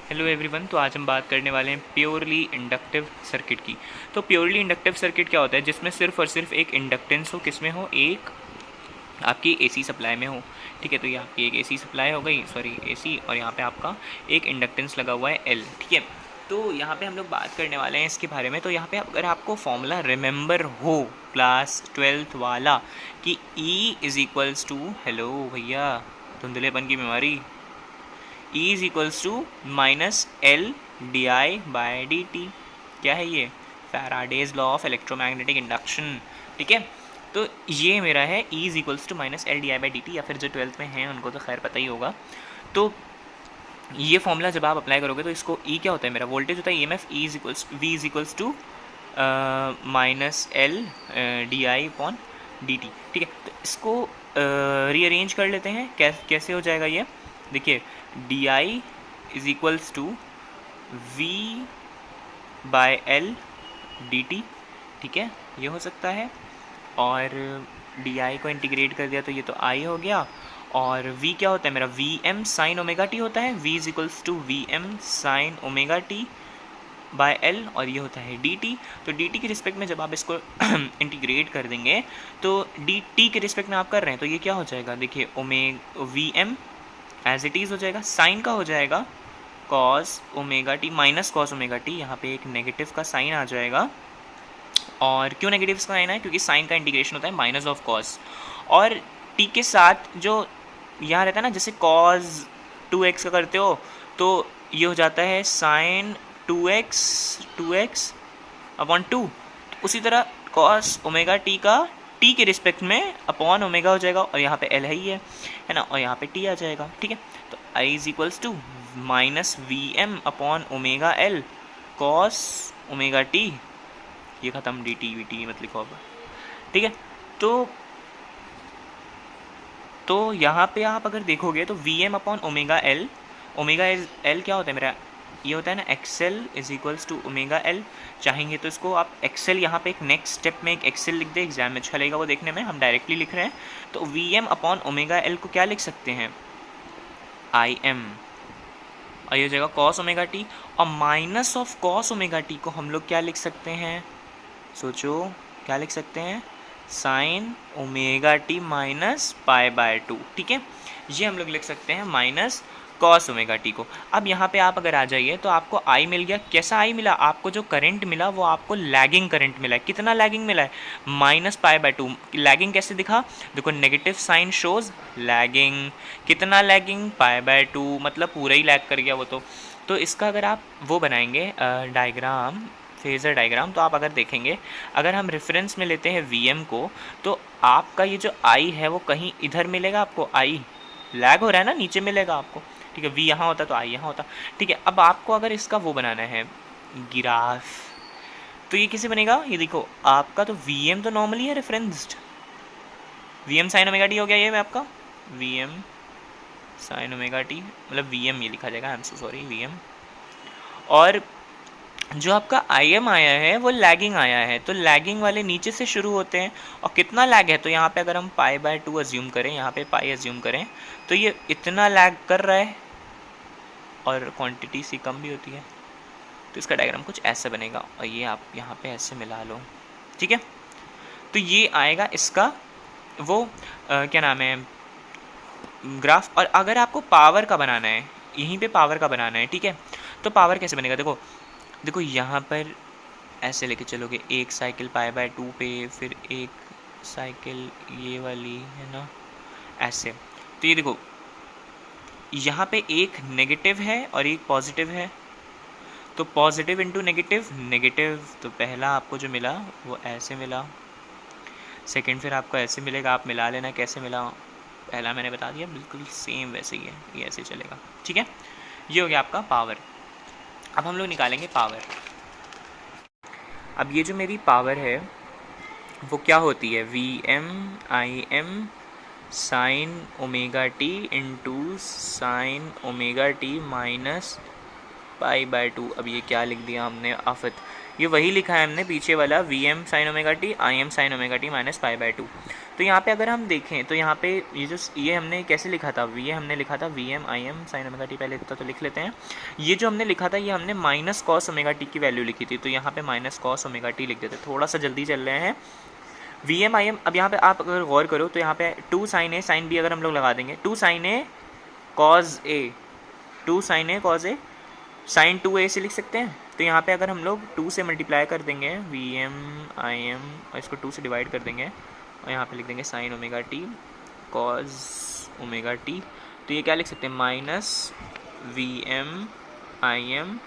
Hello everyone. तो आज हम बात करने वाले हैं प्योरली इंडक्टिव सर्किट की। तो प्योरली इंडक्टिव सर्किट क्या होता है? जिसमें सिर्फ और सिर्फ एक इंडक्टेंस हो, किसमें हो? एक आपकी एसी सप्लाई में हो। ठीक है, तो ये आपकी एक एसी सप्लाई हो गई, सॉरी एसी, और यहाँ पे आपका एक इंडक्टेंस लगा हुआ है एल। ठीक है, तो यहाँ पे हम लोग बात करने वाले हैं इसके बारे में। तो यहाँ पे अगर आपको फॉर्मूला रिमेंबर हो क्लास 12th वाला कि E is equals to, hello भैया धुंधलेपन की बीमारी, E is equals to minus L D I by D T. क्या है ये? Faraday's law of electromagnetic induction. ठीक है, तो ये मेरा है E is equals to minus L D I by D T, या फिर जो 12th में हैं उनको तो खैर पता ही होगा। तो ये फॉर्मूला जब आप अप्लाई करोगे तो इसको E क्या होता है? मेरा वोल्टेज होता है E M F, E is equals V is equals to minus L D I upon D T. ठीक है, तो इसको रीअरेंज कर लेते हैं। कैसे हो जाएगा ये? देखिए, D I is equals to V by L D T. ठीक है, ये हो सकता है। और डी आई को इंटीग्रेट कर दिया तो ये तो आई हो गया। और v क्या होता है मेरा? V M sine omega T होता है। v is equals to V M sine omega T by L, और ये होता है डी टी। तो डी टी के रिस्पेक्ट में जब आप इसको इंटीग्रेट कर देंगे तो डी टी के रिस्पेक्ट में आप कर रहे हैं तो ये क्या हो जाएगा? देखिए, V M as it is हो जाएगा, साइन का हो जाएगा cos omega T minus cos omega T. यहाँ पे एक नेगेटिव का साइन आ जाएगा। और क्यों नेगेटिव का साइन है? क्योंकि साइन का इंटीग्रेशन होता है माइनस ऑफ कॉस, और टी के साथ जो यहाँ रहता है ना, जैसे कॉस 2x का करते हो तो ये हो जाता है साइन 2x अपॉन 2। उसी तरह कॉस ओमेगा टी का टी के रिस्पेक्ट में अपॉन ओमेगा हो जाएगा, और यहाँ पे एल है ना, और यहाँ पे टी आ जाएगा। ठीक है, तो I is equals to minus V M upon omega L cos omega T. ये ख़त्म, डी टी वी टी मत लिखो अब। ठीक है, तो यहाँ पे आप अगर देखोगे तो V M upon omega L L क्या होता है मेरा? ये होता है ना X L is equals to omega L. चाहेंगे तो इसको आप एक्सेल यहाँ पे एक नेक्स्ट स्टेप में एक एक्सेल लिख दे, एग्जाम में अच्छा लगेगा वो देखने में। हम डायरेक्टली लिख रहे हैं तो V M upon omega L को क्या लिख सकते हैं? आई एम, और ये हो जाएगा कॉस ओमेगा टी। और minus of cos omega T को हम लोग क्या लिख सकते हैं? सोचो, क्या लिख सकते हैं? Sign omega T minus pi by 2। ठीक है, ये हम लोग लिख सकते हैं माइनस कॉस ओमेगा टी को। अब यहाँ पे आप अगर आ जाइए तो आपको आई मिल गया। कैसा आई मिला? आपको जो करंट मिला वो आपको लैगिंग करंट मिला है। कितना लैगिंग मिला है? Minus pi by 2। लैगिंग कैसे दिखा? देखो, नेगेटिव साइन शोज लैगिंग। कितना लैगिंग? पाई बाय 2, मतलब पूरा ही लैग कर गया वो तो इसका अगर आप वो बनाएंगे डायग्राम, फेज़र डायग्राम, तो आप अगर देखेंगे, अगर हम रेफरेंस में लेते हैं Vm को, तो आपका ये जो I है वो कहीं इधर मिलेगा आपको। I लैग हो रहा है ना, नीचे मिलेगा आपको। ठीक है, V यहाँ होता तो I यहाँ होता। ठीक है, अब आपको अगर इसका वो बनाना है ग्राफ, तो ये कैसे बनेगा? ये देखो, आपका तो Vm तो नॉर्मली है referenced, Vm sign omega T हो गया ये मैं आपका Vm साइन ओमेगा टी, मतलब Vm ये लिखा जाएगा, I am so sorry, Vm। और जो आपका आई एम आया है वो लैगिंग आया है, तो लैगिंग वाले नीचे से शुरू होते हैं। और कितना लैग है? तो यहाँ पे अगर हम पाई बाय 2 अज्यूम करें, यहाँ पे पाई अज्यूम करें, तो ये इतना लैग कर रहा है, और क्वांटिटी सी कम भी होती है। तो इसका डायग्राम कुछ ऐसे बनेगा, और ये आप यहाँ पे ऐसे मिला लो। ठीक है, तो ये आएगा इसका वो क्या नाम है, ग्राफ। और अगर आपको पावर का बनाना है, यहीं पे पावर का बनाना है, ठीक है, तो पावर कैसे बनेगा? देखो यहाँ पर ऐसे लेके चलोगे, एक साइकिल पाई बाय 2 पे, फिर एक साइकिल ये वाली है ना, ऐसे। तो ये देखो, यहाँ पे एक नेगेटिव है और एक पॉजिटिव है, तो पॉजिटिव इंटू नेगेटिव, नेगेटिव तो पहला आपको जो मिला वो ऐसे मिला, सेकंड फिर आपको ऐसे मिलेगा, आप मिला लेना कैसे मिला। पहला मैंने बता दिया, बिल्कुल सेम वैसे ही है, ये ऐसे चलेगा। ठीक है, ये हो गया आपका पावर। अब हम लोग निकालेंगे पावर। अब ये जो मेरी पावर है वो क्या होती है? V M I M sine omega T into sine omega T minus pi by 2। अब ये क्या लिख दिया हमने? आफत। ये वही लिखा है हमने पीछे वाला, V M sine omega T, I M sine omega T minus pi by 2। तो यहाँ पे अगर हम देखें तो यहाँ पे ये हमने कैसे लिखा था, ये हमने लिखा था V M I M sine omega T, पहले तो लिख लेते हैं। ये जो हमने लिखा था ये हमने माइनस कॉस ओमेगा टी की वैल्यू लिखी थी, तो यहाँ पे माइनस कॉस ओमेगा टी लिख देते, थोड़ा सा जल्दी चल रहे हैं। वी एम आई एम, अब यहाँ पे आप अगर गौर करो तो यहाँ पे 2 साइन ए साइन बी अगर हम लोग लगा देंगे, 2 साइन ए कॉज ए, 2 साइन ए कॉज ए साइन 2 ए से लिख सकते हैं। तो यहाँ पे अगर हम लोग 2 से मल्टीप्लाई कर देंगे वी एम आई एम और इसको 2 से डिवाइड कर देंगे और यहाँ पे लिख देंगे sine omega T cos omega T, तो ये क्या लिख सकते हैं, minus V M I M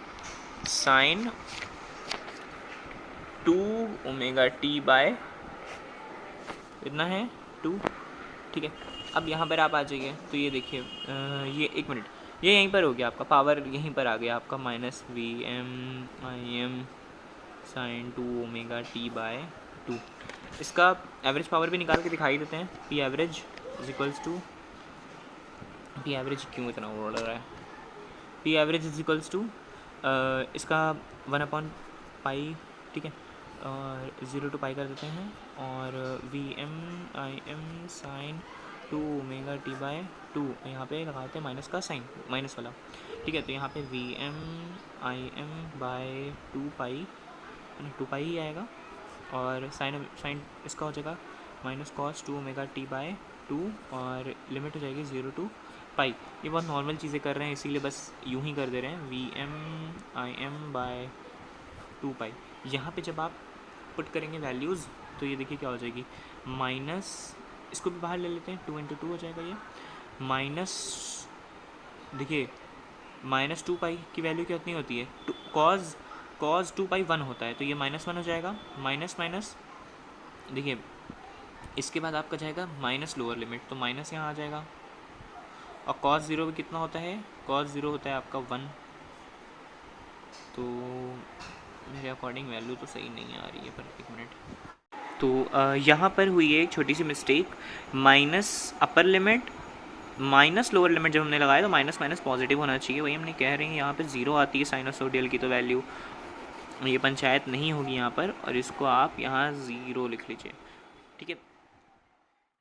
sine 2 omega T by इतना है 2, ठीक है। अब यहाँ पर आप आ जाइए तो ये देखिए ये 1 मिनट, ये यहीं पर हो गया आपका, पावर यहीं पर आ गया आपका, minus V M I M sine 2 omega T by 2। इसका एवरेज पावर भी निकाल के दिखाई देते हैं, P average is equals to, P average क्यों इतना उड़ रहा है, P average is equals to इसका 1/पाई, ठीक है, और 0 to पाई कर देते हैं, और V M I M sine 2 omega T by 2, यहाँ पे लगाते हैं माइनस का साइन, माइनस वाला, ठीक है। तो यहाँ पे V M I M by 2 pi, 2 pi ही आएगा, और साइन इसका हो जाएगा minus cos 2 omega T by 2, और लिमिट हो जाएगी 0 to पाई। ये बहुत नॉर्मल चीज़ें कर रहे हैं इसीलिए बस यूँ ही कर दे रहे हैं, V M I M by 2 pi. यहाँ पे जब आप पुट करेंगे वैल्यूज़ तो ये देखिए क्या हो जाएगी, माइनस, इसको भी बाहर ले लेते हैं, 2 into 2 हो जाएगा ये, माइनस, देखिए माइनस 2 पाई की वैल्यू कितनी होती है, कॉज 2 पाई 1 होता है, तो ये -1 हो जाएगा, माइनस माइनस, देखिए इसके बाद आपका जाएगा माइनस लोअर लिमिट, तो माइनस यहाँ आ जाएगा, और कॉस 0 भी कितना होता है, कॉस 0 होता है आपका 1, तो मेरे अकॉर्डिंग वैल्यू तो सही नहीं आ रही है, पर 1 मिनट। तो यहाँ पर हुई है एक छोटी सी mistake, minus upper limit minus lower limit जब हमने लगाया तो माइनस माइनस पॉजिटिव होना चाहिए, वही हमने कह रहे हैं, यहाँ पे 0 आती है साइनोसोडियल की, तो वैल्यू ये पंचायत नहीं होगी यहाँ पर, और इसको आप यहाँ 0 लिख लीजिए, ठीक है।